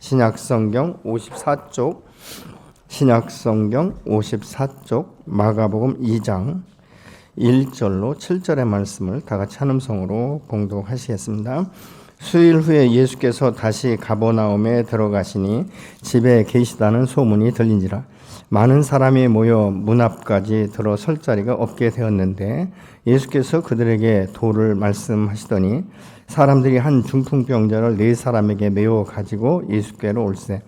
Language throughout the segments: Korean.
신약성경 54쪽, 신약성경 54쪽, 마가복음 2장 1절로 7절의 말씀을 다 같이 한음성으로 봉독하시겠습니다. 수일 후에 예수께서 다시 가버나움에 들어가시니 집에 계시다는 소문이 들린지라 많은 사람이 모여 문 앞까지 들어 설 자리가 없게 되었는데 예수께서 그들에게 도를 말씀하시더니 사람들이 한 중풍병자를 4사람에게 메워 가지고 예수께로 올세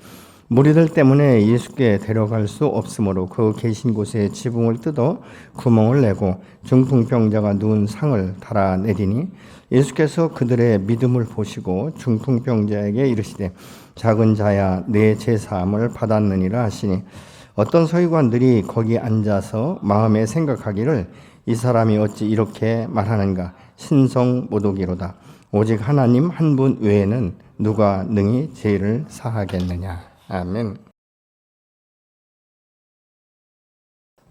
무리들 때문에 예수께 데려갈 수 없으므로 그 계신 곳에 지붕을 뜯어 구멍을 내고 중풍병자가 누운 상을 달아내리니 예수께서 그들의 믿음을 보시고 중풍병자에게 이르시되 작은 자야 내 제사함을 받았느니라 하시니 어떤 서기관들이 거기 앉아서 마음에 생각하기를 이 사람이 어찌 이렇게 말하는가 신성 모독이로다 오직 하나님 한 분 외에는 누가 능히 죄를 사하겠느냐. 아멘.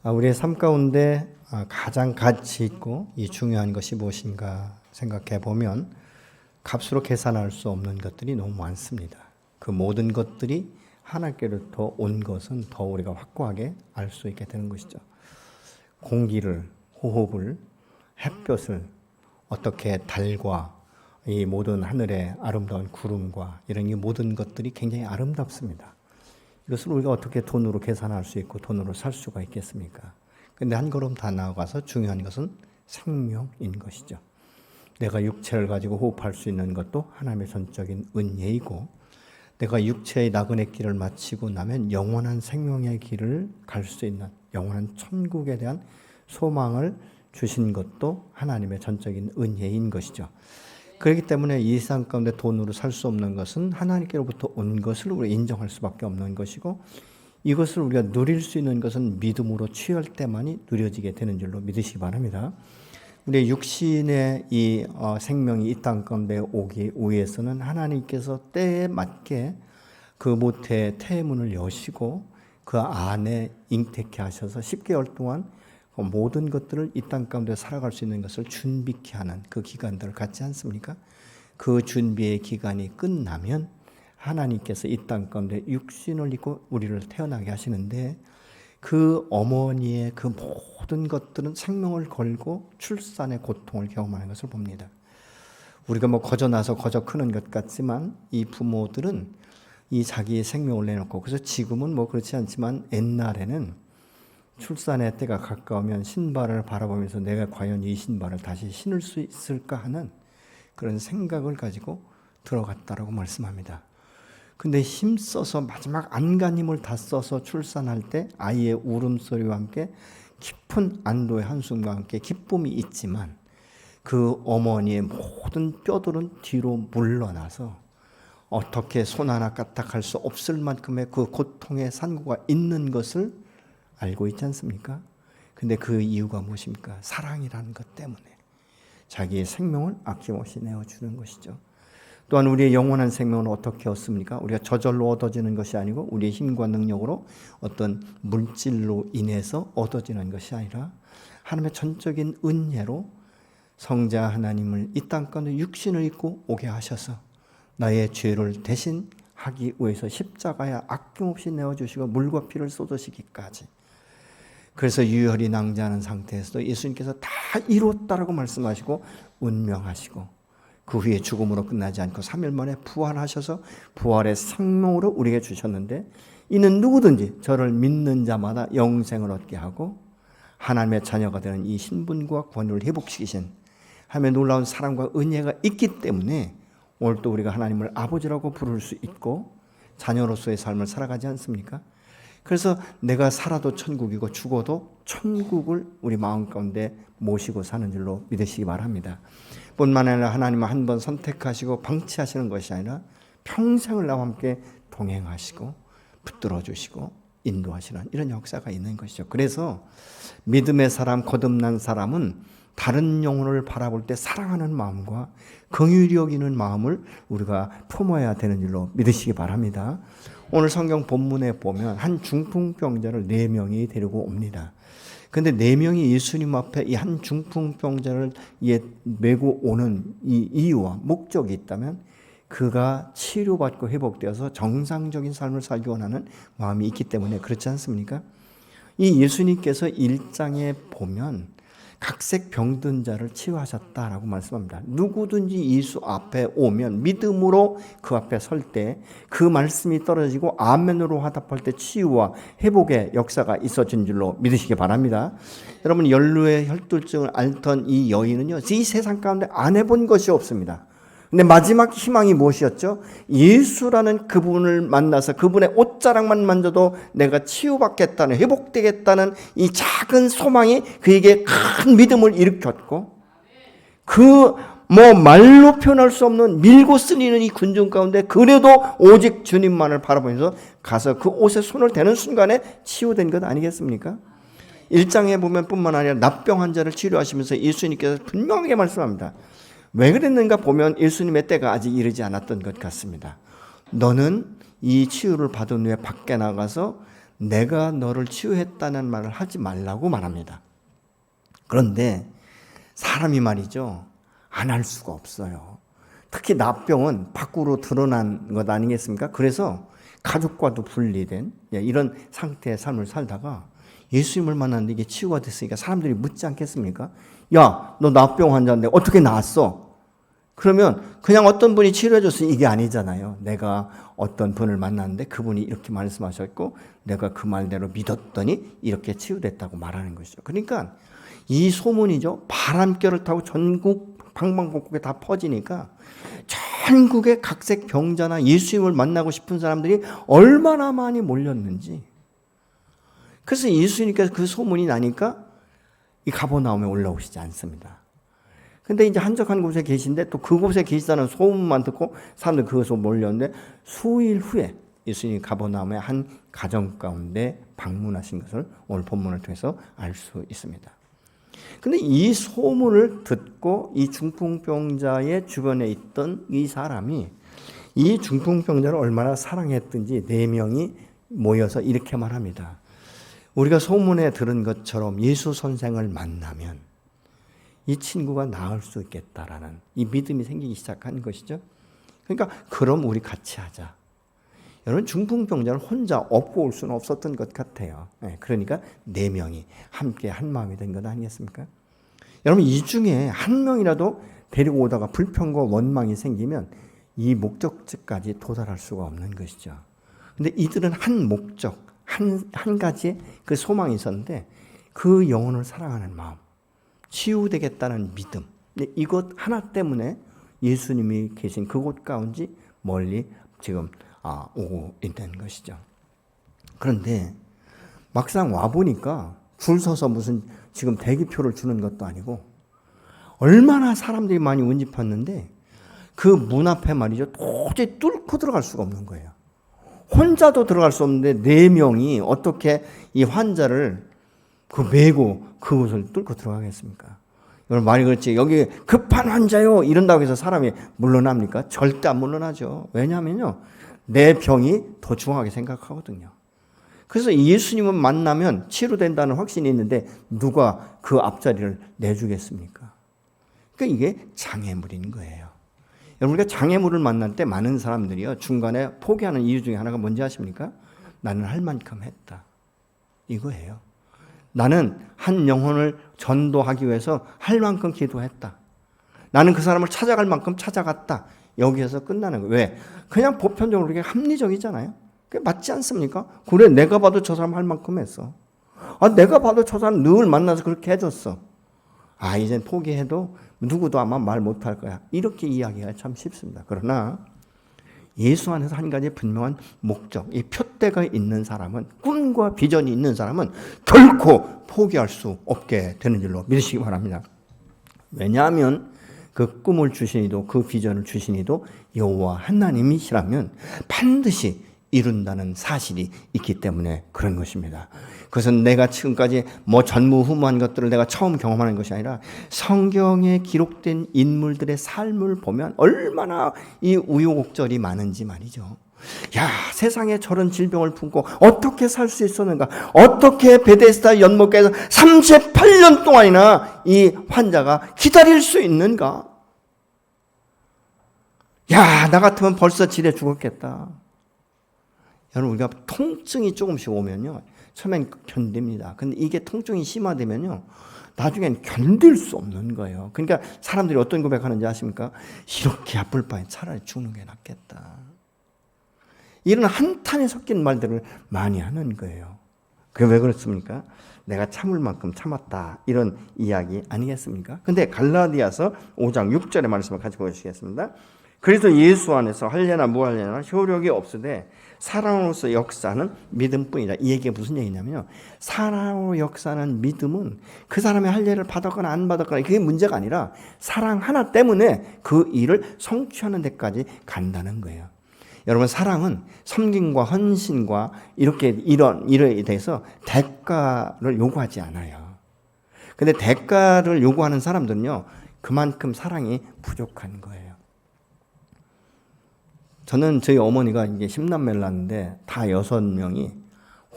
우리의 삶 가운데 가장 가치 있고 이 중요한 것이 무엇인가 생각해 보면 값으로 계산할 수 없는 것들이 너무 많습니다. 그 모든 것들이 하나님께로부터 온 것은 더 우리가 확고하게 알 수 있게 되는 것이죠. 공기를, 호흡을, 햇볕을, 어떻게 달과 이 모든 하늘의 아름다운 구름과 이런 이 모든 것들이 굉장히 아름답습니다. 이것을 우리가 어떻게 돈으로 계산할 수 있고 돈으로 살 수가 있겠습니까? 그런데 한 걸음 더 나아가서 중요한 것은 생명인 것이죠. 내가 육체를 가지고 호흡할 수 있는 것도 하나님의 전적인 은혜이고 내가 육체의 나그네 길을 마치고 나면 영원한 생명의 길을 갈 수 있는 영원한 천국에 대한 소망을 주신 것도 하나님의 전적인 은혜인 것이죠. 그렇기 때문에 이 세상 가운데 돈으로 살 수 없는 것은 하나님께로부터 온 것을 우리가 인정할 수밖에 없는 것이고 이것을 우리가 누릴 수 있는 것은 믿음으로 취할 때만이 누려지게 되는 줄로 믿으시기 바랍니다. 우리의 육신의 이 생명이 이 땅 가운데 오기 위해서는 하나님께서 때에 맞게 그 모태의 태문을 여시고 그 안에 잉태케 하셔서 10개월 동안 모든 것들을 이 땅 가운데 살아갈 수 있는 것을 준비케 하는 그 기간들을 갖지 않습니까? 그 준비의 기간이 끝나면 하나님께서 이 땅 가운데 육신을 입고 우리를 태어나게 하시는데 그 어머니의 그 모든 것들은 생명을 걸고 출산의 고통을 경험하는 것을 봅니다. 우리가 거저 나서 거저 크는 것 같지만 이 부모들은 이 자기의 생명을 내놓고 그래서 지금은 그렇지 않지만 옛날에는 출산의 때가 가까우면 신발을 바라보면서 내가 과연 이 신발을 다시 신을 수 있을까 하는 그런 생각을 가지고 들어갔다라고 말씀합니다. 근데 힘써서 마지막 안간힘을 다 써서 출산할 때 아이의 울음소리와 함께 깊은 안도의 한숨과 함께 기쁨이 있지만 그 어머니의 모든 뼈들은 뒤로 물러나서 어떻게 손 하나 까딱할 수 없을 만큼의 그 고통의 산고가 있는 것을 알고 있지 않습니까? 근데 그 이유가 무엇입니까? 사랑이라는 것 때문에 자기의 생명을 아낌없이 내어주는 것이죠. 또한 우리의 영원한 생명은 어떻게 얻습니까? 우리가 저절로 얻어지는 것이 아니고 우리의 힘과 능력으로 어떤 물질로 인해서 얻어지는 것이 아니라 하나님의 전적인 은혜로 성자 하나님을 이 땅 가운데 육신을 입고 오게 하셔서 나의 죄를 대신 하기 위해서 십자가에 아낌없이 내어주시고 물과 피를 쏟으시기까지 그래서 유혈이 낭자하는 상태에서도 예수님께서 다 이뤘다라고 말씀하시고 운명하시고 그 후에 죽음으로 끝나지 않고 3일 만에 부활하셔서 부활의 생명으로 우리에게 주셨는데 이는 누구든지 저를 믿는 자마다 영생을 얻게 하고 하나님의 자녀가 되는 이 신분과 권위를 회복시키신 하나님의 놀라운 사랑과 은혜가 있기 때문에 오늘 또 우리가 하나님을 아버지라고 부를 수 있고 자녀로서의 삶을 살아가지 않습니까? 그래서 내가 살아도 천국이고 죽어도 천국을 우리 마음 가운데 모시고 사는 줄로 믿으시기 바랍니다. 뿐만 아니라 하나님은 한 번 선택하시고 방치하시는 것이 아니라 평생을 나와 함께 동행하시고 붙들어 주시고 인도하시는 이런 역사가 있는 것이죠. 그래서 믿음의 사람, 거듭난 사람은 다른 영혼을 바라볼 때 사랑하는 마음과 긍휼히 여기는 마음을 우리가 품어야 되는 줄로 믿으시기 바랍니다. 오늘 성경 본문에 보면 한 중풍병자를 4명이 데리고 옵니다. 그런데 4명이 예수님 앞에 이 한 중풍병자를 메고 오는 이 이유와 목적이 있다면 그가 치료받고 회복되어서 정상적인 삶을 살기 원하는 마음이 있기 때문에 그렇지 않습니까? 이 예수님께서 1장에 보면 각색 병든 자를 치유하셨다라고 말씀합니다. 누구든지 예수 앞에 오면 믿음으로 그 앞에 설 때 그 말씀이 떨어지고 아멘으로 화답할 때 치유와 회복의 역사가 있어진 줄로 믿으시기 바랍니다. 여러분, 연루의 혈투증을 앓던 이 여인은요, 이 세상 가운데 안 해본 것이 없습니다. 근데 마지막 희망이 무엇이었죠? 예수라는 그분을 만나서 그분의 옷자락만 만져도 내가 치유받겠다는, 회복되겠다는 이 작은 소망이 그에게 큰 믿음을 일으켰고, 말로 표현할 수 없는 밀고 쓸리는 이 군중 가운데 그래도 오직 주님만을 바라보면서 가서 그 옷에 손을 대는 순간에 치유된 것 아니겠습니까? 1장에 보면 뿐만 아니라 납병 환자를 치료하시면서 예수님께서 분명하게 말씀합니다. 왜 그랬는가 보면 예수님의 때가 아직 이르지 않았던 것 같습니다. 너는 이 치유를 받은 후에 밖에 나가서 내가 너를 치유했다는 말을 하지 말라고 말합니다. 그런데 사람이 말이죠, 안 할 수가 없어요. 특히 납병은 밖으로 드러난 것 아니겠습니까? 그래서 가족과도 분리된 이런 상태의 삶을 살다가 예수님을 만났는데 이게 치유가 됐으니까 사람들이 묻지 않겠습니까? 야, 너 납병 환자인데 어떻게 나았어? 그러면 그냥 어떤 분이 치료해줬어, 이게 아니잖아요. 내가 어떤 분을 만났는데 그분이 이렇게 말씀하셨고 내가 그 말대로 믿었더니 이렇게 치유됐다고 말하는 것이죠. 그러니까 이 소문이죠, 바람결을 타고 전국 방방곡곡에 다 퍼지니까 전국의 각색 병자나 예수님을 만나고 싶은 사람들이 얼마나 많이 몰렸는지. 그래서 예수님께서 그 소문이 나니까 이 가버나움에 올라오시지 않습니다. 근데 이제 한적한 곳에 계신데 또 그곳에 계시다는 소문만 듣고 사람들 그곳으로 몰렸는데 수일 후에 예수님이 가버나움의 한 가정 가운데 방문하신 것을 오늘 본문을 통해서 알 수 있습니다. 근데 이 소문을 듣고 이 중풍병자의 주변에 있던 이 사람이 이 중풍병자를 얼마나 사랑했든지 4명이 모여서 이렇게 말합니다. 우리가 소문에 들은 것처럼 예수 선생을 만나면 이 친구가 나을 수 있겠다라는 이 믿음이 생기기 시작한 것이죠. 그러니까 그럼 우리 같이 하자. 여러분, 중풍병자를 혼자 업고 올 수는 없었던 것 같아요. 그러니까 4명이 함께 한 마음이 된 것 아니겠습니까? 여러분, 이 중에 한 명이라도 데리고 오다가 불평과 원망이 생기면 이 목적지까지 도달할 수가 없는 것이죠. 근데 이들은 한 목적, 한 가지의 그 소망이 있었는데 그 영혼을 사랑하는 마음, 치유되겠다는 믿음, 이것 하나 때문에 예수님이 계신 그곳 가운데 멀리 지금 오고 있는 것이죠. 그런데 막상 와보니까 줄 서서 무슨 지금 대기표를 주는 것도 아니고 얼마나 사람들이 많이 운집했는데 그 문 앞에 말이죠, 도저히 뚫고 들어갈 수가 없는 거예요. 혼자도 들어갈 수 없는데 4명이 어떻게 이 환자를 메고 그곳을 뚫고 들어가겠습니까? 여러분, 말이 그렇지, 여기 급한 환자요 이런다고 해서 사람이 물러납니까? 절대 안 물러나죠. 왜냐하면요, 내 병이 더 중하게 생각하거든요. 그래서 예수님은 만나면 치료된다는 확신이 있는데 누가 그 앞자리를 내주겠습니까? 그러니까 이게 장애물인 거예요. 여러분, 우리가 장애물을 만날 때 많은 사람들이요, 중간에 포기하는 이유 중에 하나가 뭔지 아십니까? 나는 할 만큼 했다, 이거예요. 나는 한 영혼을 전도하기 위해서 할 만큼 기도했다. 나는 그 사람을 찾아갈 만큼 찾아갔다. 여기에서 끝나는 거예요. 왜? 그냥 보편적으로 그게 합리적이잖아요. 그게 맞지 않습니까? 그래, 내가 봐도 저 사람 할 만큼 했어. 내가 봐도 저 사람 늘 만나서 그렇게 해줬어. 이젠 포기해도 누구도 아마 말 못할 거야. 이렇게 이야기가 참 쉽습니다. 그러나 예수 안에서 한 가지 분명한 목적, 이 표대가 있는 사람은, 꿈과 비전이 있는 사람은 결코 포기할 수 없게 되는 줄로 믿으시기 바랍니다. 왜냐하면 그 꿈을 주신 이도 그 비전을 주신 이도 여호와 하나님이시라면 반드시 이룬다는 사실이 있기 때문에 그런 것입니다. 그것은 내가 지금까지 전무후무한 것들을 내가 처음 경험하는 것이 아니라 성경에 기록된 인물들의 삶을 보면 얼마나 이 우여곡절이 많은지 말이죠. 야, 세상에 저런 질병을 품고 어떻게 살 수 있었는가? 어떻게 베데스다 연못가에서 38년 동안이나 이 환자가 기다릴 수 있는가? 야, 나 같으면 벌써 지레 죽었겠다. 여러분, 우리가 통증이 조금씩 오면요, 처음엔 견딥니다. 근데 이게 통증이 심화되면요, 나중엔 견딜 수 없는 거예요. 그러니까 사람들이 어떤 고백하는지 아십니까? 이렇게 아플 바에 차라리 죽는 게 낫겠다. 이런 한탄에 섞인 말들을 많이 하는 거예요. 그게 왜 그렇습니까? 내가 참을 만큼 참았다, 이런 이야기 아니겠습니까? 근데 갈라디아서 5장 6절의 말씀을 가지고 보시겠습니다. 그래서 예수 안에서 할례나 무할례나 효력이 없으되 사랑으로서 역사는 믿음뿐이다. 이 얘기가 무슨 얘기냐면요, 사랑으로 역사는 믿음은 그 사람의 할례를 받았거나 안 받았거나 그게 문제가 아니라 사랑 하나 때문에 그 일을 성취하는 데까지 간다는 거예요. 여러분, 사랑은 섬김과 헌신과 이렇게 이런 일에 대해서 대가를 요구하지 않아요. 근데 대가를 요구하는 사람들은요, 그만큼 사랑이 부족한 거예요. 저는 저희 어머니가 이게 10남매를 낳았는데 다 6명이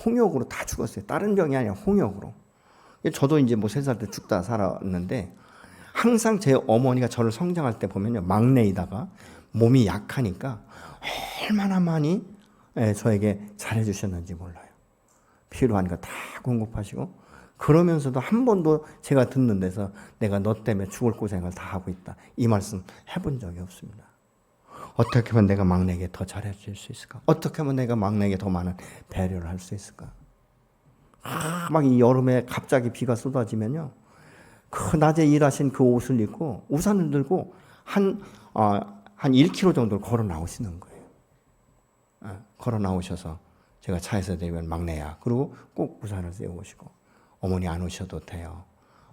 홍역으로 다 죽었어요. 다른 병이 아니라 홍역으로. 저도 이제 뭐 3살 때 죽다 살았는데, 항상 제 어머니가 저를 성장할 때 보면요, 막내이다가 몸이 약하니까 얼마나 많이 저에게 잘해주셨는지 몰라요. 필요한 거 다 공급하시고, 그러면서도 한 번도 제가 듣는 데서 내가 너 때문에 죽을 고생을 다 하고 있다, 이 말씀 해본 적이 없습니다. 어떻게 하면 내가 막내에게 더 잘해줄 수 있을까? 어떻게 하면 내가 막내에게 더 많은 배려를 할 수 있을까? 막 이 여름에 갑자기 비가 쏟아지면요, 그 낮에 일하신 그 옷을 입고 우산을 들고 한 1km 정도를 걸어 나오시는 거예요. 걸어 나오셔서 제가 차에서 내면 막내야, 그리고 꼭 우산을 세우고 오시고, 어머니 안 오셔도 돼요.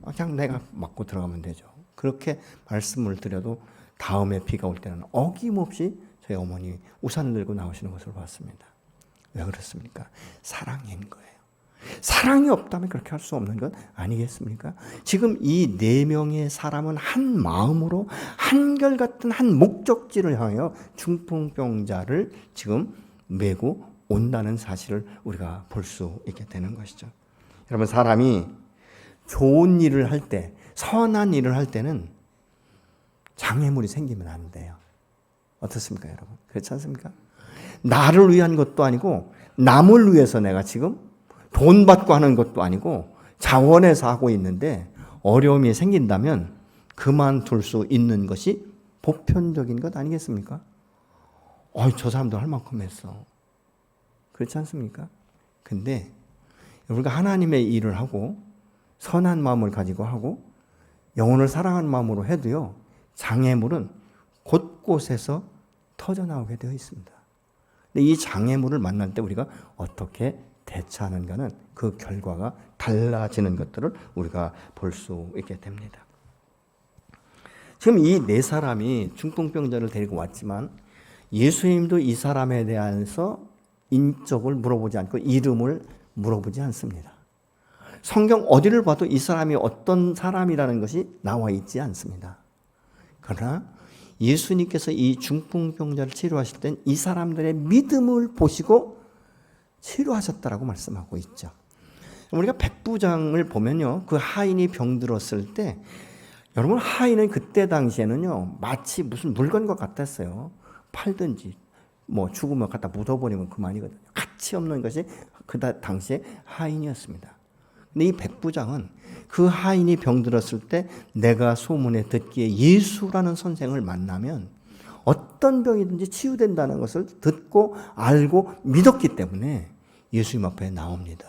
그냥 내가 맞고 들어가면 되죠. 그렇게 말씀을 드려도 다음에 비가 올 때는 어김없이 저희 어머니 우산을 들고 나오시는 것을 봤습니다. 왜 그렇습니까? 사랑인 거예요. 사랑이 없다면 그렇게 할 수 없는 것 아니겠습니까? 지금 이 4명의 사람은 한 마음으로 한결같은 한 목적지를 향하여 중풍병자를 지금 메고 온다는 사실을 우리가 볼 수 있게 되는 것이죠. 여러분, 사람이 좋은 일을 할 때, 선한 일을 할 때는 장애물이 생기면 안 돼요. 어떻습니까, 여러분? 그렇지 않습니까? 나를 위한 것도 아니고, 남을 위해서 내가 지금 돈 받고 하는 것도 아니고 자원해서 하고 있는데 어려움이 생긴다면 그만둘 수 있는 것이 보편적인 것 아니겠습니까? 저 사람도 할 만큼 했어. 그렇지 않습니까? 근데 우리가 하나님의 일을 하고 선한 마음을 가지고 하고 영혼을 사랑하는 마음으로 해도요, 장애물은 곳곳에서 터져나오게 되어 있습니다. 근데 이 장애물을 만날 때 우리가 어떻게 대처하는가는 그 결과가 달라지는 것들을 우리가 볼 수 있게 됩니다. 지금 이 4사람이 중풍병자를 데리고 왔지만 예수님도 이 사람에 대해서 인적을 물어보지 않고 이름을 물어보지 않습니다. 성경 어디를 봐도 이 사람이 어떤 사람이라는 것이 나와 있지 않습니다. 그러나 예수님께서 이 중풍병자를 치료하실 땐 이 사람들의 믿음을 보시고 치료하셨다라고 말씀하고 있죠. 우리가 백부장을 보면요, 그 하인이 병들었을 때, 여러분, 하인은 그때 당시에는요, 마치 무슨 물건과 같았어요. 팔든지 뭐 죽으면 갖다 묻어버리면 그만이거든요. 가치 없는 것이 그 당시에 하인이었습니다. 근데 이 백부장은 그 하인이 병들었을 때 내가 소문에 듣기에 예수라는 선생을 만나면 어떤 병이든지 치유된다는 것을 듣고 알고 믿었기 때문에 예수님 앞에 나옵니다.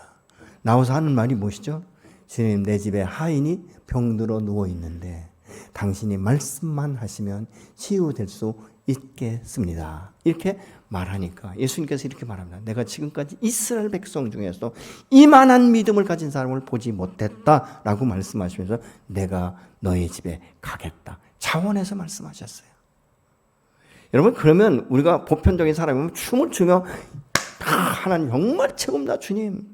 나와서 하는 말이 무엇이죠? 주님, 내 집에 하인이 병들어 누워 있는데 당신이 말씀만 하시면 치유될 수 있겠습니다. 이렇게 말하니까 예수님께서 이렇게 말합니다. 내가 지금까지 이스라엘 백성 중에서 이만한 믿음을 가진 사람을 보지 못했다라고 말씀하시면서 내가 너희 집에 가겠다. 자원해서 말씀하셨어요. 여러분, 그러면 우리가 보편적인 사람이면 춤을 추며 하나님 정말 최고입니다, 주님.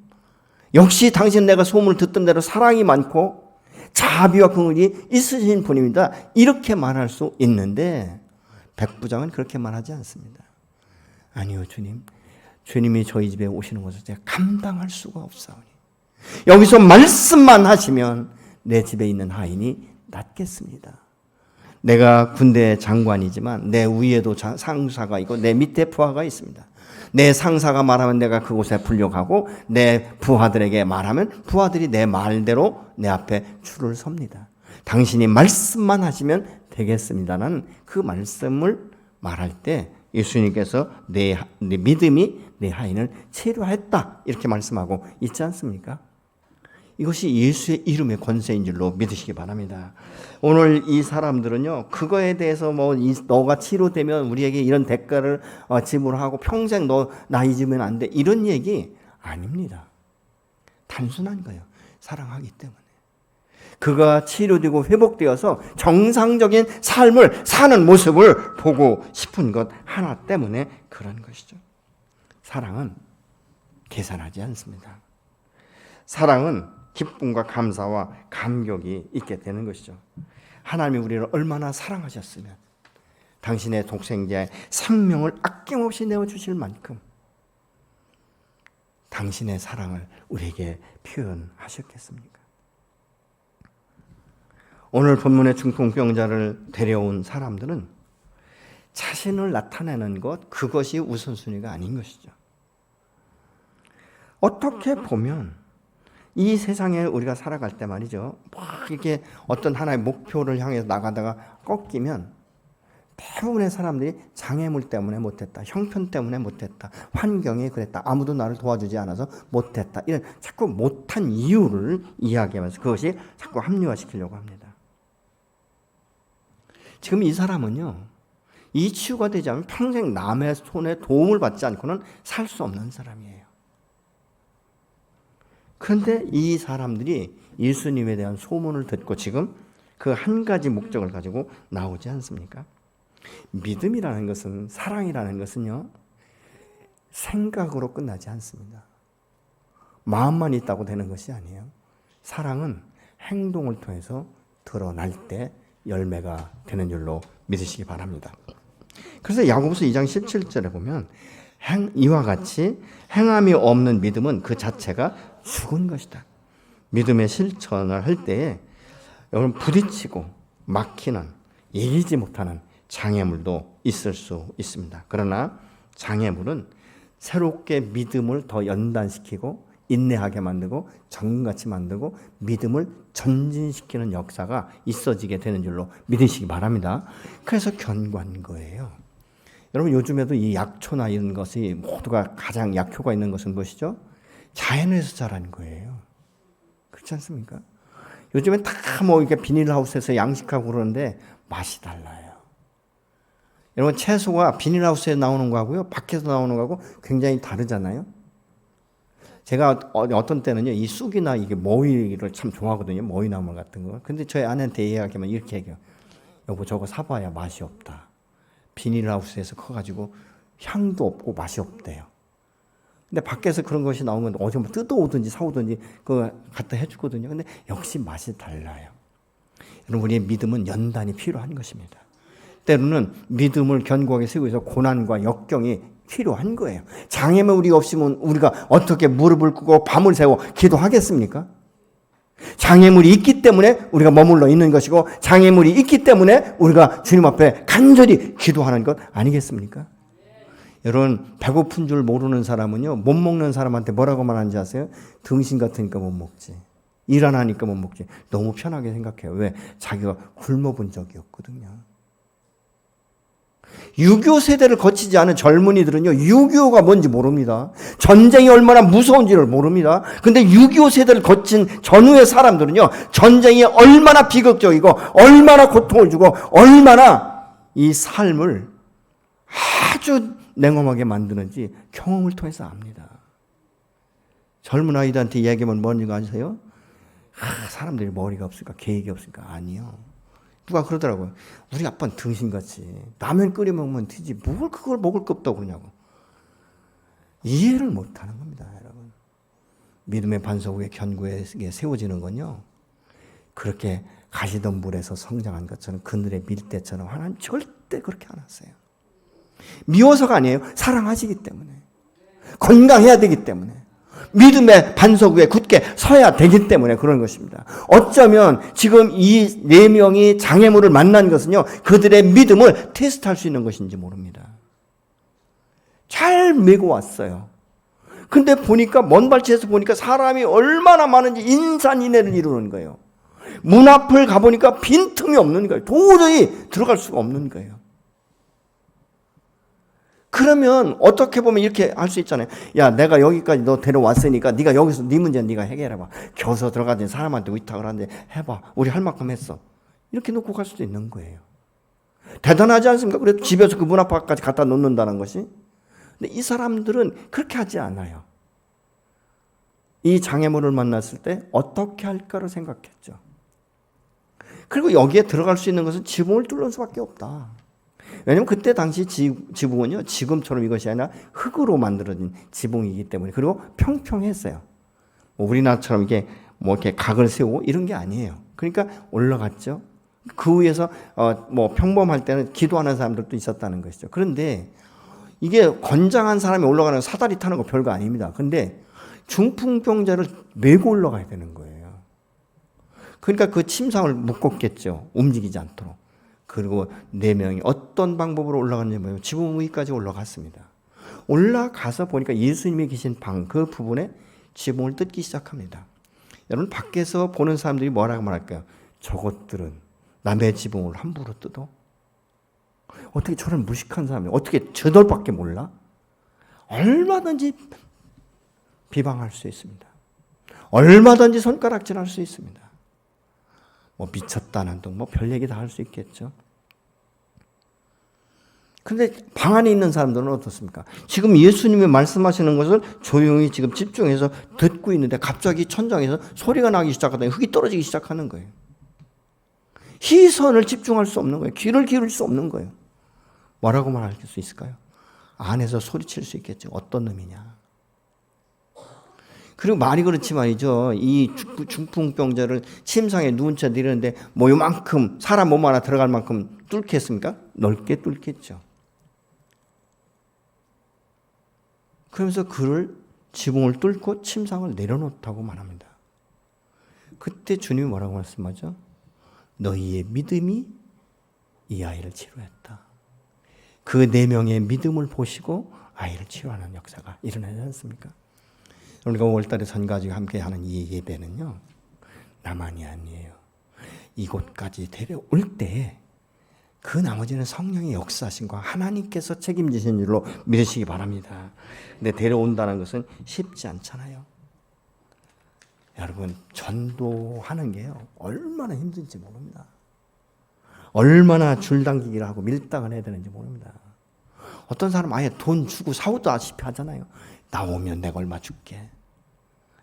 역시 당신 내가 소문을 듣던 대로 사랑이 많고 자비와 긍휼이 있으신 분입니다. 이렇게 말할 수 있는데 백부장은 그렇게 말하지 않습니다. 아니요, 주님. 주님이 저희 집에 오시는 것을 제가 감당할 수가 없사오니 여기서 말씀만 하시면 내 집에 있는 하인이 낫겠습니다. 내가 군대 장관이지만 내 위에도 상사가 있고 내 밑에 부하가 있습니다. 내 상사가 말하면 내가 그곳에 불려가고 내 부하들에게 말하면 부하들이 내 말대로 내 앞에 줄을 섭니다. 당신이 말씀만 하시면 되겠습니다라는 그 말씀을 말할 때 예수님께서 내 믿음이 내 하인을 치료했다 이렇게 말씀하고 있지 않습니까? 이것이 예수의 이름의 권세인 줄로 믿으시기 바랍니다. 오늘 이 사람들은요, 그거에 대해서 너가 치료되면 우리에게 이런 대가를 지불하고 평생 너 나 잊으면 안 돼. 이런 얘기 아닙니다. 단순한 거예요. 사랑하기 때문에. 그가 치료되고 회복되어서 정상적인 삶을 사는 모습을 보고 싶은 것 하나 때문에 그런 것이죠. 사랑은 계산하지 않습니다. 사랑은 기쁨과 감사와 감격이 있게 되는 것이죠. 하나님이 우리를 얼마나 사랑하셨으면 당신의 독생자의 생명을 아낌없이 내어주실 만큼 당신의 사랑을 우리에게 표현하셨겠습니까? 오늘 본문의 중풍병자를 데려온 사람들은 자신을 나타내는 것, 그것이 우선순위가 아닌 것이죠. 어떻게 보면 이 세상에 우리가 살아갈 때 말이죠, 막 이렇게 어떤 하나의 목표를 향해서 나가다가 꺾이면 대부분의 사람들이 장애물 때문에 못했다, 형편 때문에 못했다, 환경이 그랬다, 아무도 나를 도와주지 않아서 못했다, 이런 자꾸 못한 이유를 이야기하면서 그것이 자꾸 합리화시키려고 합니다. 지금 이 사람은요, 이 치유가 되지 않으면 평생 남의 손에 도움을 받지 않고는 살 수 없는 사람이에요. 그런데 이 사람들이 예수님에 대한 소문을 듣고 지금 그 한 가지 목적을 가지고 나오지 않습니까? 믿음이라는 것은, 사랑이라는 것은요, 생각으로 끝나지 않습니다. 마음만 있다고 되는 것이 아니에요. 사랑은 행동을 통해서 드러날 때 열매가 되는 줄로 믿으시기 바랍니다. 그래서 야고보서 2장 17절에 보면 이와 같이 행함이 없는 믿음은 그 자체가 죽은 것이다. 믿음의 실천을 할 때에 여러분 부딪히고 막히는, 이기지 못하는 장애물도 있을 수 있습니다. 그러나 장애물은 새롭게 믿음을 더 연단시키고 인내하게 만들고 정금같이 만들고 믿음을 전진시키는 역사가 있어지게 되는 줄로 믿으시기 바랍니다. 그래서 견고한 거예요. 여러분 요즘에도 이 약초나 이런 것이 모두가 가장 약효가 있는 것은 무엇이죠? 자연에서 자란 거예요. 그렇지 않습니까? 요즘엔 다 이렇게 비닐하우스에서 양식하고 그러는데 맛이 달라요. 여러분 채소가 비닐하우스에 나오는 거하고요, 밖에서 나오는 거하고 굉장히 다르잖아요. 제가 어떤 때는요, 이 쑥이나 이게 머위를 참 좋아하거든요. 머위나물 같은 거. 근데 저희 아내한테 이야기하면 이렇게 얘기해요. 여보, 저거 사봐야 맛이 없다. 비닐하우스에서 커가지고 향도 없고 맛이 없대요. 근데 밖에서 그런 것이 나오면 어디 뜯어오든지 사오든지 그거 갖다 해주거든요. 근데 역시 맛이 달라요. 여러분, 우리의 믿음은 연단이 필요한 것입니다. 때로는 믿음을 견고하게 세우기 위해서 고난과 역경이 필요한 거예요. 장애물 우리가 없으면 우리가 어떻게 무릎을 꿇고 밤을 새워 기도하겠습니까? 장애물이 있기 때문에 우리가 머물러 있는 것이고, 장애물이 있기 때문에 우리가 주님 앞에 간절히 기도하는 것 아니겠습니까? 여러분, 배고픈 줄 모르는 사람은요, 못 먹는 사람한테 뭐라고 말하는지 아세요? 등신 같으니까 못 먹지, 일 안 하니까 못 먹지. 너무 편하게 생각해요. 왜? 자기가 굶어본 적이 없거든요. 6.25 세대를 거치지 않은 젊은이들은요, 6.25가 뭔지 모릅니다. 전쟁이 얼마나 무서운지를 모릅니다. 근데 6.25 세대를 거친 전후의 사람들은요, 전쟁이 얼마나 비극적이고 얼마나 고통을 주고 얼마나 이 삶을 아주 냉엄하게 만드는지 경험을 통해서 압니다. 젊은 아이들한테 이야기하면 뭔지 아세요? 사람들이 머리가 없으니까 계획이 없으니까. 아니요. 누가 그러더라고요. 우리 아빠는 등신같이 라면 끓여 먹으면 되지 뭘 그걸 먹을 거 없다고 그러냐고. 이해를 못하는 겁니다, 여러분. 믿음의 반석 위에 견고하게 세워지는 건요, 그렇게 가시던 물에서 성장한 것처럼, 그늘에 밀대처럼 하나님 절대 그렇게 안 하세요. 미워서가 아니에요. 사랑하시기 때문에, 건강해야 되기 때문에, 믿음의 반석 위에 굳게 서야 되기 때문에 그런 것입니다. 어쩌면 지금 이 네 명이 장애물을 만난 것은요, 그들의 믿음을 테스트할 수 있는 것인지 모릅니다. 잘 메고 왔어요. 근데 보니까 먼 발치에서 보니까 사람이 얼마나 많은지 인산인해를 이루는 거예요. 문 앞을 가보니까 빈틈이 없는 거예요. 도저히 들어갈 수가 없는 거예요. 그러면 어떻게 보면 이렇게 할 수 있잖아요. 야, 내가 여기까지 너 데려왔으니까 네가 여기서 네 문제는 네가 해결해봐. 겨서 들어가더니 사람한테 위탁을 하는데 해봐. 우리 할 만큼 했어. 이렇게 놓고 갈 수도 있는 거예요. 대단하지 않습니까? 그래도 집에서 그 문 앞까지 갖다 놓는다는 것이. 근데 이 사람들은 그렇게 하지 않아요. 이 장애물을 만났을 때 어떻게 할까를 생각했죠. 그리고 여기에 들어갈 수 있는 것은 지붕을 뚫는 수밖에 없다. 왜냐하면 그때 당시 지붕은요, 지금처럼 이것이 아니라 흙으로 만들어진 지붕이기 때문에, 그리고 평평했어요. 뭐 우리나라처럼 이게 뭐 이렇게 각을 세우고 이런 게 아니에요. 그러니까 올라갔죠. 그 위에서 뭐 평범할 때는 기도하는 사람들도 있었다는 것이죠. 그런데 이게 건장한 사람이 올라가는 사다리 타는 거 별거 아닙니다. 근데 중풍병자를 메고 올라가야 되는 거예요. 그러니까 그 침상을 묶었겠죠. 움직이지 않도록. 그리고 네 명이 어떤 방법으로 올라갔는지 모르고 지붕 위까지 올라갔습니다. 올라가서 보니까 예수님이 계신 방 그 부분에 지붕을 뜯기 시작합니다. 여러분, 밖에서 보는 사람들이 뭐라고 말할까요? 저것들은 남의 지붕을 함부로 뜯어? 어떻게 저런 무식한 사람이 어떻게 저돌밖에 몰라? 얼마든지 비방할 수 있습니다. 얼마든지 손가락질할 수 있습니다. 뭐 미쳤다는 등 뭐 별 얘기 다 할 수 있겠죠. 근데 방 안에 있는 사람들은 어떻습니까? 지금 예수님이 말씀하시는 것을 조용히 지금 집중해서 듣고 있는데 갑자기 천장에서 소리가 나기 시작하더니 흙이 떨어지기 시작하는 거예요. 시선을 집중할 수 없는 거예요. 귀를 기울일 수 없는 거예요. 뭐라고 말할 수 있을까요? 안에서 소리칠 수 있겠죠. 어떤 놈이냐. 그리고 말이 그렇지 말이죠. 이 중풍병자를 침상에 누운 채 내리는데 뭐 요만큼 사람 몸 하나 들어갈 만큼 뚫겠습니까? 넓게 뚫겠죠. 그러면서 그를 지붕을 뚫고 침상을 내려놓다고 말합니다. 그때 주님이 뭐라고 말씀하죠? 너희의 믿음이 이 아이를 치료했다. 그 네 명의 믿음을 보시고 아이를 치료하는 역사가 일어나지 않습니까? 우리가 5월달에 선가지가 함께하는 이 예배는요, 나만이 아니에요. 이곳까지 데려올 때 그 나머지는 성령의 역사하심과 하나님께서 책임지신 줄로 믿으시기 바랍니다. 근데 데려온다는 것은 쉽지 않잖아요. 여러분, 전도하는 게요, 얼마나 힘든지 모릅니다. 얼마나 줄당기기를 하고 밀당을 해야 되는지 모릅니다. 어떤 사람 아예 돈 주고 사오다시피 하잖아요. 나오면 내가 얼마 줄게.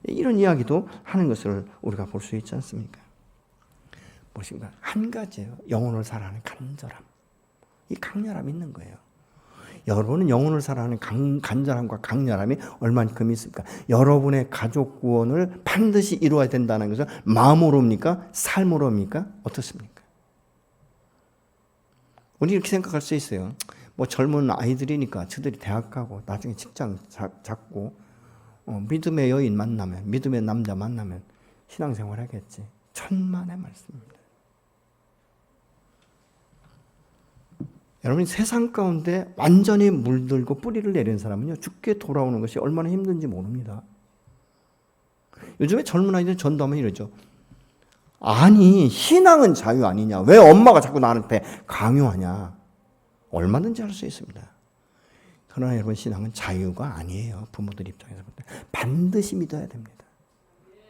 이런 이야기도 하는 것을 우리가 볼 수 있지 않습니까? 무엇인가 한 가지예요. 영혼을 사랑하는 간절함. 이 강렬함이 있는 거예요. 여러분은 영혼을 사랑하는 간절함과 강렬함이 얼만큼 있습니까? 여러분의 가족 구원을 반드시 이루어야 된다는 것은 마음으로입니까? 삶으로입니까? 어떻습니까? 우리 이렇게 생각할 수 있어요. 뭐 젊은 아이들이니까 저들이 대학 가고 나중에 직장 잡고 믿음의 여인 만나면, 믿음의 남자 만나면 신앙생활 하겠지. 천만의 말씀입니다. 여러분이 세상 가운데 완전히 물들고 뿌리를 내린 사람은요, 죽게 돌아오는 것이 얼마나 힘든지 모릅니다. 요즘에 젊은 아이들 전도하면 이러죠. 아니, 신앙은 자유 아니냐? 왜 엄마가 자꾸 나한테 강요하냐? 얼마든지 할 수 있습니다. 그러나 여러분, 신앙은 자유가 아니에요. 부모들 입장에서 볼 때. 반드시 믿어야 됩니다.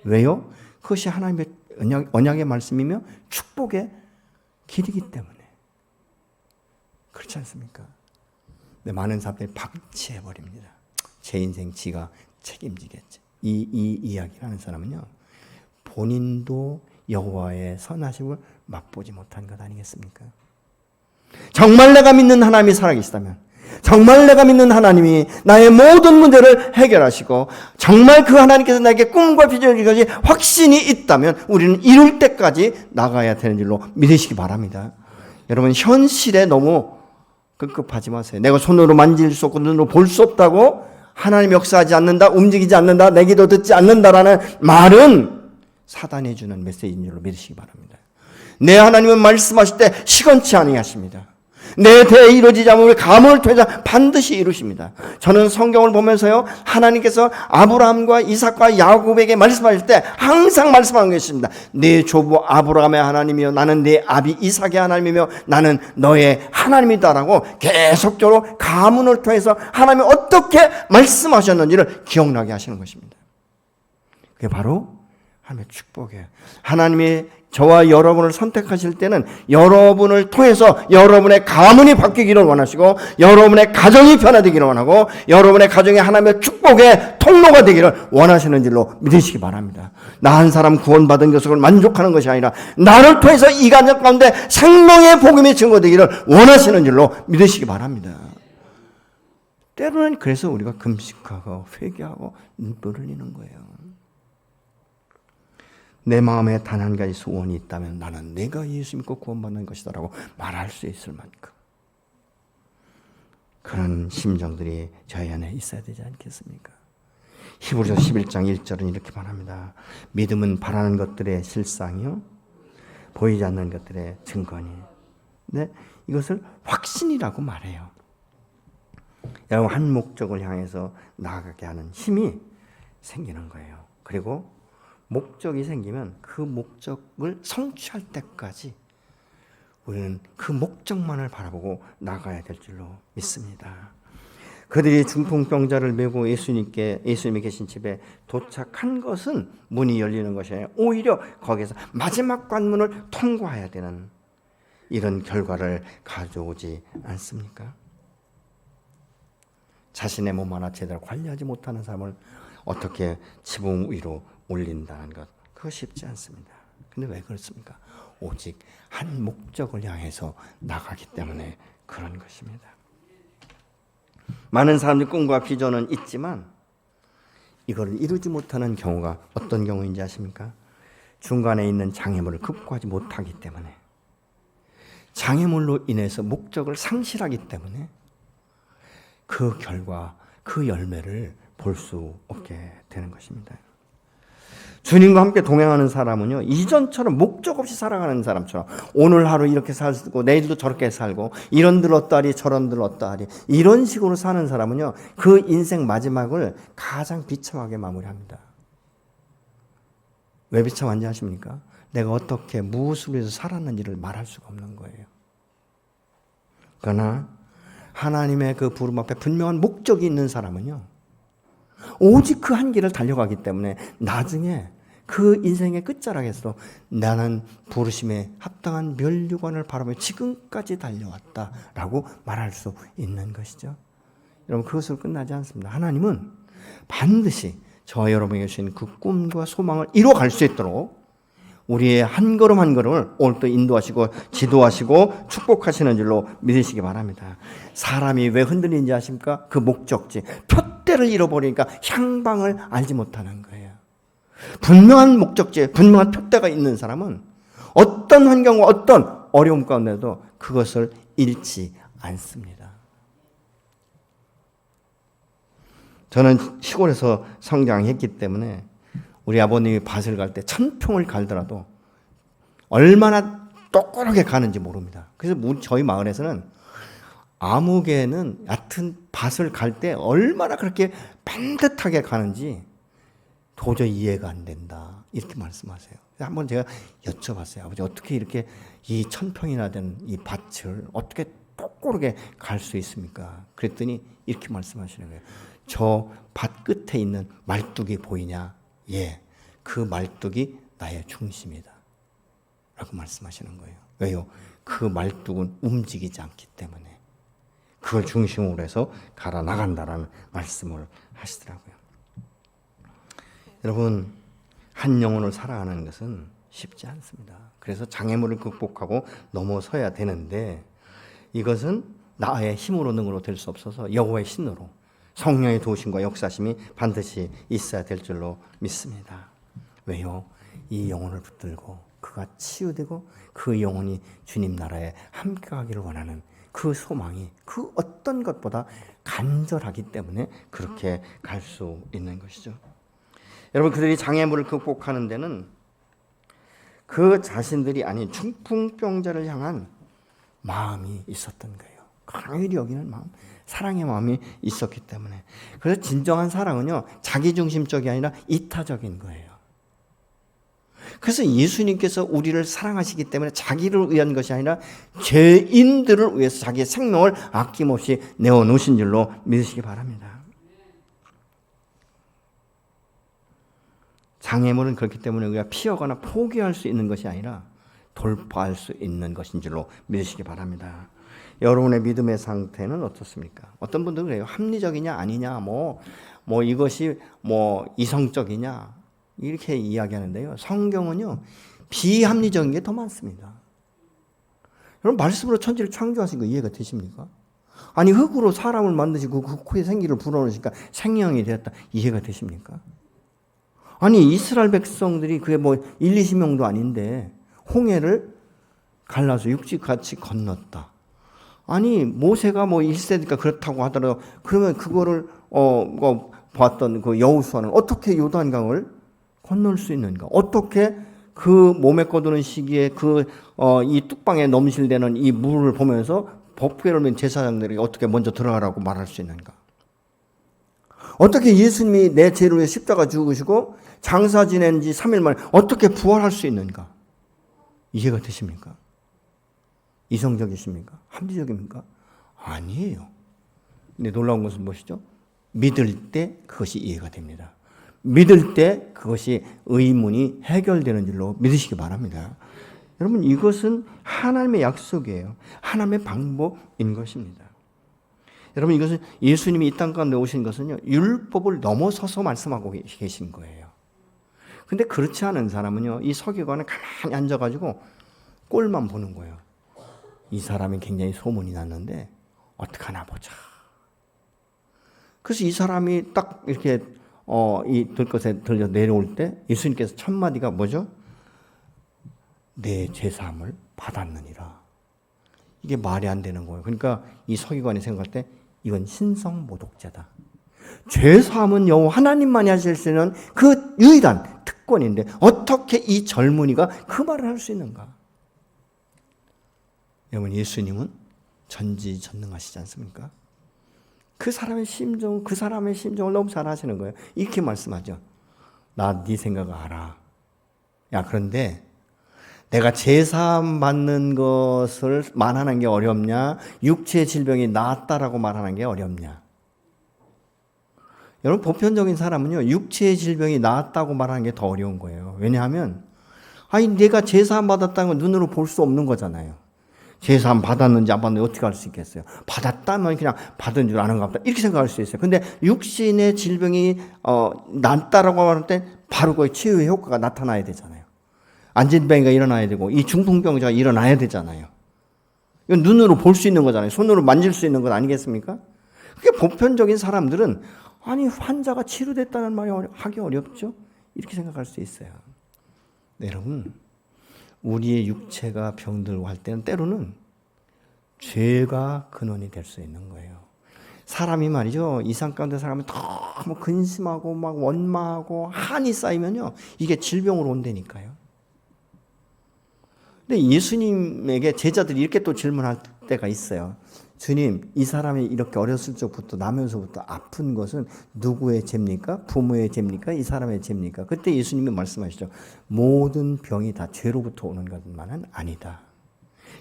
왜요? 그것이 하나님의 언약의 말씀이며 축복의 길이기 때문에. 그렇지 않습니까? 근데 많은 사람들이 방치해버립니다. 제 인생 지가 책임지겠지. 이 이야기를 하는 사람은요, 본인도 여호와의 선하심을 맛보지 못한 것 아니겠습니까? 정말 내가 믿는 하나님이 살아계시다면, 정말 내가 믿는 하나님이 나의 모든 문제를 해결하시고 정말 그 하나님께서 나에게 꿈과 비전을 가지 확신이 있다면 우리는 이룰 때까지 나가야 되는 줄로 믿으시기 바랍니다. 여러분, 현실에 너무 급급하지 마세요. 내가 손으로 만질 수 없고 눈으로 볼 수 없다고 하나님 역사하지 않는다, 움직이지 않는다, 내 기도 듣지 않는다라는 말은 사단이 주는 메시지인 줄로 믿으시기 바랍니다. 내 하나님은 말씀하실 때 시건치 아니하십니다. 내 대에 이루어지지 않으면 가문을 통해서 반드시 이루십니다. 저는 성경을 보면서요, 하나님께서 아브라함과 이삭과 야곱에게 말씀하실 때 항상 말씀하는 것입니다. 네 조부 아브라함의 하나님이요, 나는 네 아비 이삭의 하나님이며 나는 너의 하나님이다라고 계속적으로 가문을 통해서 하나님이 어떻게 말씀하셨는지를 기억나게 하시는 것입니다. 그게 바로 하나님의 축복이에요. 하나님이 저와 여러분을 선택하실 때는 여러분을 통해서 여러분의 가문이 바뀌기를 원하시고 여러분의 가정이 변화되기를 원하고 여러분의 가정이 하나님의 축복의 통로가 되기를 원하시는 줄로 믿으시기 바랍니다. 나 한 사람 구원받은 것을 만족하는 것이 아니라 나를 통해서 이 가정 가운데 생명의 복음이 증거되기를 원하시는 줄로 믿으시기 바랍니다. 때로는 그래서 우리가 금식하고 회개하고 눈물을 흘리는 거예요. 내 마음에 단 한 가지 소원이 있다면 나는 내가 예수 믿고 구원받는 것이다 라고 말할 수 있을 만큼 그런 심정들이 저희 안에 있어야 되지 않겠습니까? 히브리서 11장 1절은 이렇게 말합니다. 믿음은 바라는 것들의 실상이요 보이지 않는 것들의 증거니. 네, 이것을 확신이라고 말해요. 여러분, 한 목적을 향해서 나아가게 하는 힘이 생기는 거예요. 그리고 목적이 생기면 그 목적을 성취할 때까지 우리는 그 목적만을 바라보고 나가야 될 줄로 믿습니다. 그들이 중풍병자를 메고 예수님이 계신 집에 도착한 것은 문이 열리는 것이 아니라 오히려 거기서 마지막 관문을 통과해야 되는 이런 결과를 가져오지 않습니까? 자신의 몸 하나 제대로 관리하지 못하는 사람을 어떻게 지붕 위로 올린다는 것, 그거 쉽지 않습니다. 근데 왜 그렇습니까? 오직 한 목적을 향해서 나가기 때문에 그런 것입니다. 많은 사람들이 꿈과 비전은 있지만 이걸 이루지 못하는 경우가 어떤 경우인지 아십니까? 중간에 있는 장애물을 극복하지 못하기 때문에, 장애물로 인해서 목적을 상실하기 때문에 그 결과, 그 열매를 볼 수 없게 되는 것입니다. 주님과 함께 동행하는 사람은요, 이전처럼 목적 없이 살아가는 사람처럼 오늘 하루 이렇게 살고 내일도 저렇게 살고 이런들 어떠하리 저런들 어떠하리 이런 식으로 사는 사람은요, 그 인생 마지막을 가장 비참하게 마무리합니다. 왜 비참한지 아십니까? 내가 어떻게 무엇을 위해서 살았는지를 말할 수가 없는 거예요. 그러나 하나님의 그 부름 앞에 분명한 목적이 있는 사람은요, 오직 그 한 길을 달려가기 때문에 나중에 그 인생의 끝자락에서 나는 부르심에 합당한 멸류관을 바라보며 지금까지 달려왔다라고 말할 수 있는 것이죠. 여러분, 그것으로 끝나지 않습니다. 하나님은 반드시 저와 여러분에게 주신 그 꿈과 소망을 이루어갈 수 있도록 우리의 한 걸음 한 걸음을 오늘도 인도하시고 지도하시고 축복하시는 줄로 믿으시기 바랍니다. 사람이 왜 흔들리는지 아십니까? 그 목적지, 표대를 잃어버리니까 향방을 알지 못하는 거예요. 분명한 목적지에 분명한 표대가 있는 사람은 어떤 환경과 어떤 어려움 가운데도 그것을 잃지 않습니다. 저는 시골에서 성장했기 때문에 우리 아버님이 밭을 갈 때 1000평을 갈더라도 얼마나 똑똑하게 가는지 모릅니다. 그래서 저희 마을에서는 아무개는 얕은 밭을 갈 때 얼마나 그렇게 반듯하게 가는지 도저히 이해가 안 된다, 이렇게 말씀하세요. 한번 제가 여쭤봤어요. 아버지, 어떻게 이렇게 이 1000평이나 된 이 밭을 어떻게 똑똑하게 갈 수 있습니까? 그랬더니 이렇게 말씀하시는 거예요. 저 밭 끝에 있는 말뚝이 보이냐? 예, 그 말뚝이 나의 중심이다 라고 말씀하시는 거예요. 왜요? 그 말뚝은 움직이지 않기 때문에 그걸 중심으로 해서 갈아 나간다라는 말씀을 하시더라고요. 여러분, 한 영혼을 살아가는 것은 쉽지 않습니다. 그래서 장애물을 극복하고 넘어서야 되는데 이것은 나의 힘으로 능으로 될 수 없어서 여호와의 신으로 성령의 도우심과 역사심이 반드시 있어야 될 줄로 믿습니다. 왜요? 이 영혼을 붙들고 그가 치유되고 그 영혼이 주님 나라에 함께하기를 원하는 그 소망이 그 어떤 것보다 간절하기 때문에 그렇게 갈 수 있는 것이죠. 여러분, 그들이 장애물을 극복하는 데는 그 자신들이 아닌 중풍병자를 향한 마음이 있었던 거예요. 강렬히 여기는 마음, 사랑의 마음이 있었기 때문에. 그래서 진정한 사랑은요, 자기중심적이 아니라 이타적인 거예요. 그래서 예수님께서 우리를 사랑하시기 때문에 자기를 위한 것이 아니라 죄인들을 위해서 자기의 생명을 아낌없이 내어놓으신 줄로 믿으시기 바랍니다. 장애물은 그렇기 때문에 우리가 피하거나 포기할 수 있는 것이 아니라 돌파할 수 있는 것인 줄로 믿으시기 바랍니다. 여러분의 믿음의 상태는 어떻습니까? 어떤 분들은 그래요. 합리적이냐 아니냐, 이것이 이성적이냐 이렇게 이야기하는데요. 성경은요, 비합리적인 게 더 많습니다. 여러분, 말씀으로 천지를 창조하신 거 이해가 되십니까? 아니, 흙으로 사람을 만드시고 그 코에 생기를 불어넣으니까 생명이 되었다. 이해가 되십니까? 아니, 이스라엘 백성들이 그게 1, 20명도 아닌데 홍해를 갈라서 육지같이 건넜다. 아니, 모세가 1세니까 그렇다고 하더라도 그러면 그거를 봤던 그 여호수아는 어떻게 요단강을 건널 수 있는가? 어떻게 그 몸에 꺼두는 시기에 이 뚝방에 넘실대는 이 물을 보면서 법궤를 제사장들이 어떻게 먼저 들어가라고 말할 수 있는가? 어떻게 예수님이 내 죄를 위해 십자가 죽으시고 장사 지낸 지 3일 만에 어떻게 부활할 수 있는가? 이해가 되십니까? 이성적이십니까? 합리적입니까? 아니에요. 근데 놀라운 것은 무엇이죠? 믿을 때 그것이 이해가 됩니다. 믿을 때 그것이 의문이 해결되는 줄로 믿으시기 바랍니다. 여러분, 이것은 하나님의 약속이에요. 하나님의 방법인 것입니다. 여러분, 이것은 예수님이 이 땅 가운데 오신 것은요, 율법을 넘어서서 말씀하고 계신 거예요. 근데 그렇지 않은 사람은요, 이 서기관은 가만히 앉아가지고 꼴만 보는 거예요. 이 사람이 굉장히 소문이 났는데 어떡하나 보자. 그래서 이 사람이 딱 이렇게 이 들것에 들려 내려올 때 예수님께서 첫 마디가 뭐죠? 내 제사함을 받았느니라. 이게 말이 안 되는 거예요. 그러니까 이 서기관이 생각할 때 이건 신성모독죄다. 죄사함은 여호와 하나님만이 하실 수 있는 그 유일한 특권인데 어떻게 이 젊은이가 그 말을 할 수 있는가? 여러분, 예수님은 전지전능하시지 않습니까? 그 사람의 심정을 너무 잘 아시는 거예요. 이렇게 말씀하죠. 나 네 생각을 알아. 야, 그런데 내가 제사함 받는 것을 말하는 게 어렵냐? 육체의 질병이 나았다라고 말하는 게 어렵냐? 여러분, 보편적인 사람은요, 육체의 질병이 나았다고 말하는 게 더 어려운 거예요. 왜냐하면, 내가 제사함 받았다는 건 눈으로 볼 수 없는 거잖아요. 제사함 받았는지 안 받는지 어떻게 알 수 있겠어요? 받았다면 그냥 받은 줄 아는가 보다. 이렇게 생각할 수 있어요. 근데 육신의 질병이 낫다라고 말할 때 바로 그 치유의 효과가 나타나야 되잖아요. 안진병이가 일어나야 되고 이 중풍병자가 일어나야 되잖아요. 이건 눈으로 볼 수 있는 거잖아요. 손으로 만질 수 있는 것 아니겠습니까? 그게 보편적인 사람들은 환자가 치료됐다는 말이 하기 어렵죠? 이렇게 생각할 수 있어요. 네, 여러분, 우리의 육체가 병들고 할 때는 때로는 죄가 근원이 될 수 있는 거예요. 사람이 말이죠, 이 상 가운데 사람이 너무 근심하고 막 원망하고 한이 쌓이면요, 이게 질병으로 온다니까요. 근데 예수님에게 제자들이 이렇게 또 질문할 때가 있어요. 주님, 이 사람이 이렇게 어렸을 적부터 나면서부터 아픈 것은 누구의 죄입니까? 부모의 죄입니까? 이 사람의 죄입니까? 그때 예수님이 말씀하시죠. 모든 병이 다 죄로부터 오는 것만은 아니다.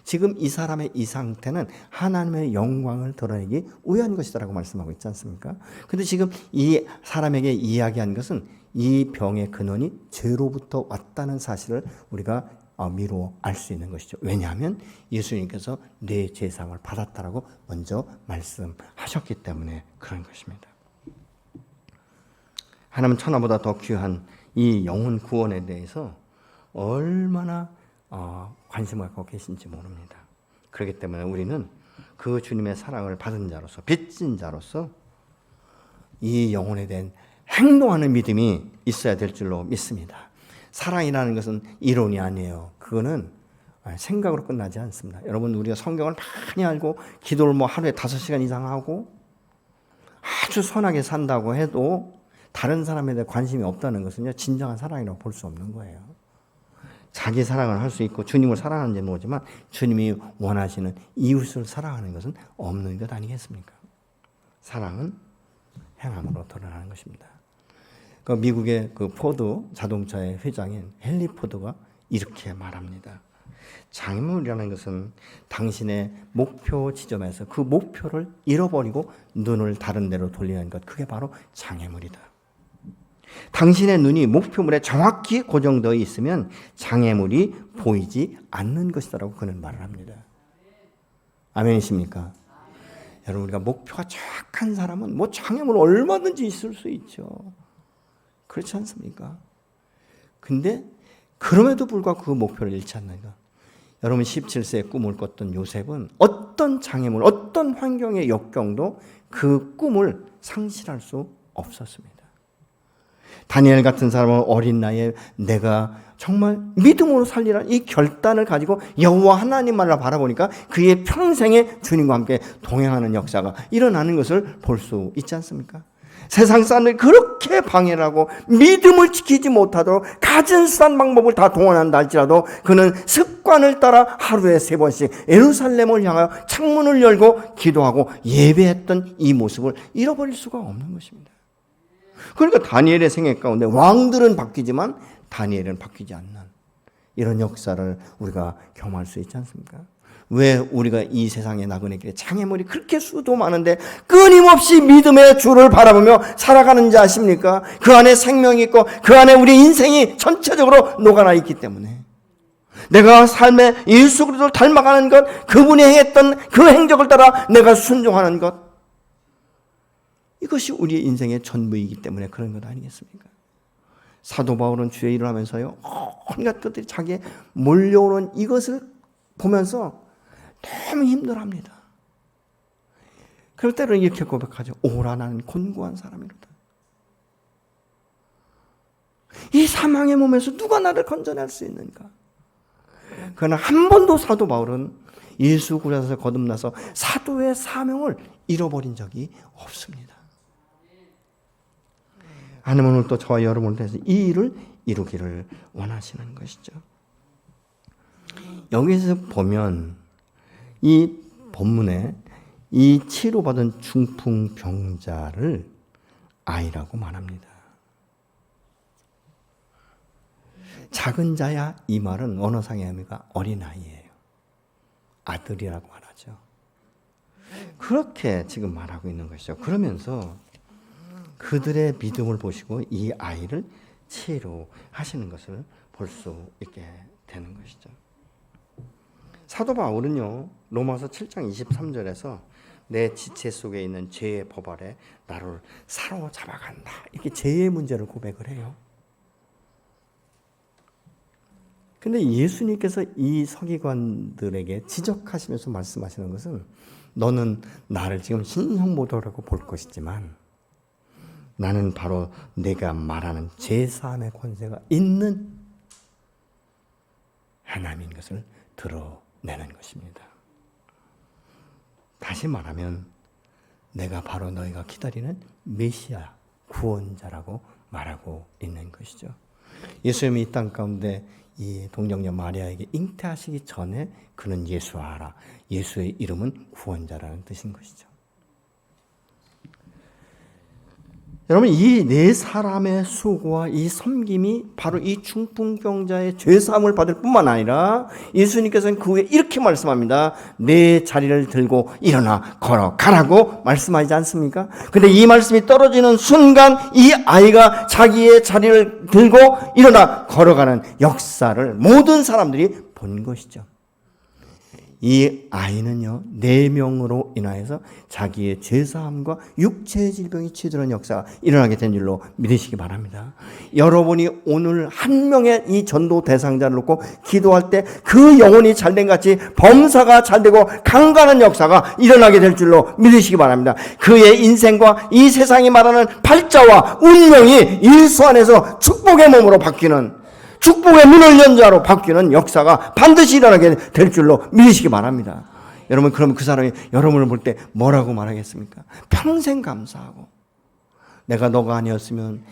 지금 이 사람의 이 상태는 하나님의 영광을 드러내기 위한 것이다라고 말씀하고 있지 않습니까? 근데 지금 이 사람에게 이야기한 것은 이 병의 근원이 죄로부터 왔다는 사실을 우리가 미루어 알 수 있는 것이죠. 왜냐하면 예수님께서 내 제사함을 받았다라고 먼저 말씀하셨기 때문에 그런 것입니다. 하나님은 천하보다 더 귀한 이 영혼 구원에 대해서 얼마나 관심을 갖고 계신지 모릅니다. 그렇기 때문에 우리는 그 주님의 사랑을 받은 자로서, 빚진 자로서 이 영혼에 대한 행동하는 믿음이 있어야 될 줄로 믿습니다. 사랑이라는 것은 이론이 아니에요. 그거는 생각으로 끝나지 않습니다. 여러분, 우리가 성경을 많이 알고 기도를 하루에 5시간 이상 하고 아주 선하게 산다고 해도 다른 사람에 대해 관심이 없다는 것은요, 진정한 사랑이라고 볼 수 없는 거예요. 자기 사랑을 할 수 있고 주님을 사랑하는지 모르지만 주님이 원하시는 이웃을 사랑하는 것은 없는 것 아니겠습니까? 사랑은 행함으로 드러나는 것입니다. 그 미국의 그 포드 자동차의 회장인 헨리 포드가 이렇게 말합니다. 장애물이라는 것은 당신의 목표 지점에서 그 목표를 잃어버리고 눈을 다른 데로 돌리는 것, 그게 바로 장애물이다. 당신의 눈이 목표물에 정확히 고정되어 있으면 장애물이 보이지 않는 것이다라고 그는 말을 합니다. 아멘이십니까? 여러분, 우리가 목표가 정확한 사람은 장애물 얼마든지 있을 수 있죠. 그렇지 않습니까? 근데 그럼에도 불구하고 그 목표를 잃지 않는 것. 여러분, 17세에 꿈을 꿨던 요셉은 어떤 장애물, 어떤 환경의 역경도 그 꿈을 상실할 수 없었습니다. 다니엘 같은 사람은 어린 나이에 내가 정말 믿음으로 살리라는 이 결단을 가지고 여호와 하나님만을 바라보니까 그의 평생에 주님과 함께 동행하는 역사가 일어나는 것을 볼 수 있지 않습니까? 세상 사람들이 그렇게 방해를 하고 믿음을 지키지 못하도록 가진 수단 방법을 다 동원한다 할지라도 그는 습관을 따라 하루에 3번씩 예루살렘을 향하여 창문을 열고 기도하고 예배했던 이 모습을 잃어버릴 수가 없는 것입니다. 그러니까 다니엘의 생애 가운데 왕들은 바뀌지만 다니엘은 바뀌지 않는 이런 역사를 우리가 경험할 수 있지 않습니까? 왜 우리가 이 세상의 나그네 길에 장애물이 그렇게 수도 많은데 끊임없이 믿음의 주를 바라보며 살아가는지 아십니까? 그 안에 생명이 있고 그 안에 우리 인생이 전체적으로 녹아나 있기 때문에 내가 삶에 예수 그리스도를 닮아가는 것, 그분이 행했던 그 행적을 따라 내가 순종하는 것, 이것이 우리의 인생의 전부이기 때문에 그런 것 아니겠습니까? 사도 바울은 주의 일을 하면서요, 온갖 것들이 자기에 몰려오는 이것을 보면서 너무 힘들어합니다. 그럴 때는 이렇게 고백하죠. 오라, 나는 곤고한 사람이로다. 이 사망의 몸에서 누가 나를 건져낼 수 있는가? 그러나 한 번도 사도 바울은 예수 그리스도에서 거듭나서 사도의 사명을 잃어버린 적이 없습니다. 하나님은 오늘 또 저와 여러분을 통해서 이 일을 이루기를 원하시는 것이죠. 여기서 보면 이 본문에 이 치료받은 중풍병자를 아이라고 말합니다. 작은 자야, 이 말은 언어상의 의미가 어린아이예요. 아들이라고 말하죠. 그렇게 지금 말하고 있는 것이죠. 그러면서 그들의 믿음을 보시고 이 아이를 치료하시는 것을 볼 수 있게 되는 것이죠. 사도 바울은요, 로마서 7장 23절에서 내 지체 속에 있는 죄의 법 아래 나를 사로잡아간다, 이렇게 죄의 문제를 고백을 해요. 근데 예수님께서 이 서기관들에게 지적하시면서 말씀하시는 것은 너는 나를 지금 신성모독이라고 볼 것이지만 나는 바로 내가 말하는 제3의 권세가 있는 하나님인 것을 드러내는 것입니다. 다시 말하면 내가 바로 너희가 기다리는 메시아, 구원자라고 말하고 있는 것이죠. 예수님이 이 땅 가운데 이 동정녀 마리아에게 잉태하시기 전에 그는 예수하라, 예수의 이름은 구원자라는 뜻인 것이죠. 여러분, 이 네 사람의 수고와 이 섬김이 바로 이 중풍병자의 죄사함을 받을 뿐만 아니라 예수님께서는 그 후에 이렇게 말씀합니다. 내 자리를 들고 일어나 걸어가라고 말씀하지 않습니까? 근데 이 말씀이 떨어지는 순간 이 아이가 자기의 자리를 들고 일어나 걸어가는 역사를 모든 사람들이 본 것이죠. 이 아이는요, 4명으로 인하여서 자기의 죄사함과 육체의 질병이 치유되는 역사가 일어나게 된 줄로 믿으시기 바랍니다. 여러분이 오늘 한 명의 이 전도 대상자를 놓고 기도할 때 그 영혼이 잘된 같이 범사가 잘되고 강건한 역사가 일어나게 될 줄로 믿으시기 바랍니다. 그의 인생과 이 세상이 말하는 팔자와 운명이 예수 안에서 축복의 몸으로 바뀌는, 축복의 문을 연 자로 바뀌는 역사가 반드시 일어나게 될 줄로 믿으시기 바랍니다. 여러분, 그럼 그 사람이 여러분을 볼 때 뭐라고 말하겠습니까? 평생 감사하고, 내가 너가 아니었으면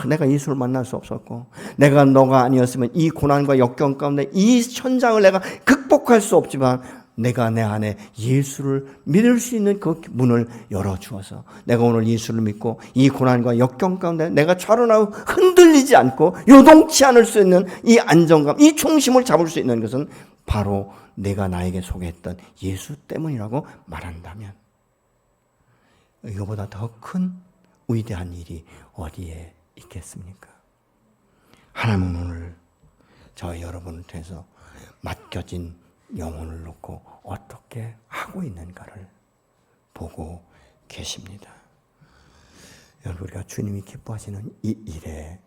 내가 예수를 만날 수 없었고, 내가 너가 아니었으면 이 고난과 역경 가운데 이 현장을 내가 극복할 수 없지만 내가 내 안에 예수를 믿을 수 있는 그 문을 열어주어서 내가 오늘 예수를 믿고 이 고난과 역경 가운데 내가 좌로나고 흔들리지 않고 요동치 않을 수 있는 이 안정감, 이 중심을 잡을 수 있는 것은 바로 내가 나에게 소개했던 예수 때문이라고 말한다면, 이거보다 더 큰 위대한 일이 어디에 있겠습니까? 하나님은 오늘 저 여러분을 통해서 맡겨진 영혼을 놓고 어떻게 하고 있는가를 보고 계십니다. 여러분, 우리가 주님이 기뻐하시는 이 일에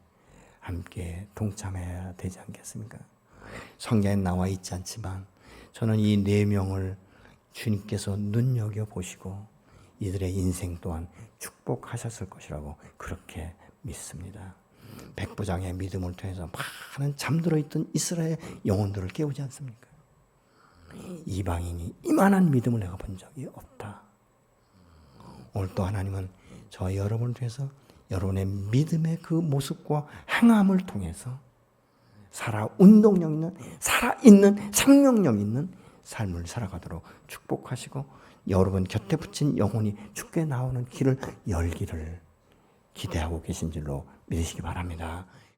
함께 동참해야 되지 않겠습니까? 성경에 나와 있지 않지만 저는 이 4명을 주님께서 눈여겨보시고 이들의 인생 또한 축복하셨을 것이라고 그렇게 믿습니다. 백부장의 믿음을 통해서 많은 잠들어 있던 이스라엘 영혼들을 깨우지 않습니까? 이방인이 이만한 믿음을 내가 본 적이 없다. 오늘 또 하나님은 저 여러분을 통해서 여러분의 믿음의 그 모습과 행함을 통해서 운동력 있는, 살아있는, 생명력 있는 삶을 살아가도록 축복하시고 여러분 곁에 붙인 영혼이 주께 나오는 길을 열기를 기대하고 계신 줄로 믿으시기 바랍니다.